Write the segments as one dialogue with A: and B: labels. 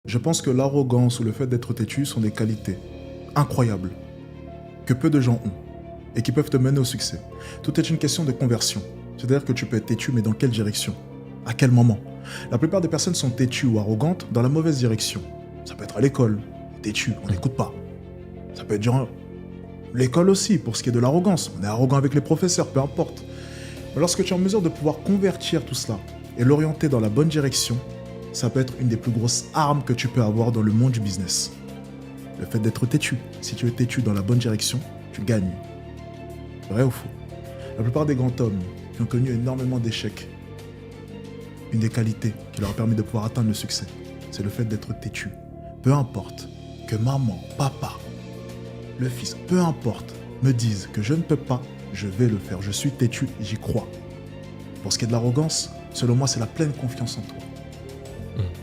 A: Je pense que l'arrogance ou le fait d'être têtu sont des qualités incroyables que peu de gens ont et qui peuvent te mener au succès. Tout est une question de conversion. C'est-à-dire que tu peux être têtu, mais dans quelle direction? À quel moment? La plupart des personnes sont têtues ou arrogantes dans la mauvaise direction. Ça peut être à l'école, têtu, on n'écoute pas. Ça peut être durant l'école aussi, pour ce qui est de l'arrogance. On est arrogant avec les professeurs, peu importe. Mais lorsque tu es en mesure de pouvoir convertir tout cela et l'orienter dans la bonne direction, ça peut être une des plus grosses armes que tu peux avoir dans le monde du business. Le fait d'être têtu. Si tu es têtu dans la bonne direction, tu gagnes. Vrai ou faux? La plupart des grands hommes qui ont connu énormément d'échecs, une des qualités qui leur a permis de pouvoir atteindre le succès, c'est le fait d'être têtu. Peu importe que maman, papa, le fils, peu importe, me disent que je ne peux pas, je vais le faire. Je suis têtu, j'y crois. Pour ce qui est de l'arrogance, selon moi, c'est la pleine confiance en toi.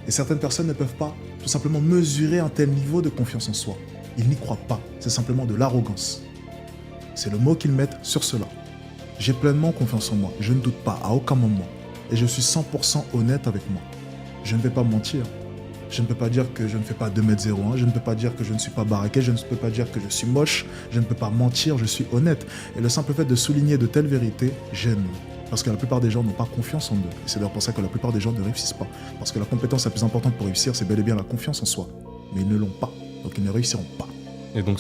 A: Et certaines personnes ne peuvent pas tout simplement mesurer un tel niveau de confiance en soi. Ils n'y croient pas, c'est simplement de l'arrogance. C'est le mot qu'ils mettent sur cela. J'ai pleinement confiance en moi, je ne doute pas à aucun moment. Et je suis 100% honnête avec moi. Je ne vais pas mentir. Je ne peux pas dire que je ne fais pas 2m01, je ne peux pas dire que je ne suis pas baraqué, je ne peux pas dire que je suis moche, je ne peux pas mentir, je suis honnête. Et le simple fait de souligner de telles vérités gêne. Parce que la plupart des gens n'ont pas confiance en eux. Et c'est d'ailleurs pour ça que la plupart des gens ne réussissent pas. Parce que la compétence la plus importante pour réussir, c'est bel et bien la confiance en soi. Mais ils ne l'ont pas. Donc ils ne réussiront pas.
B: Et donc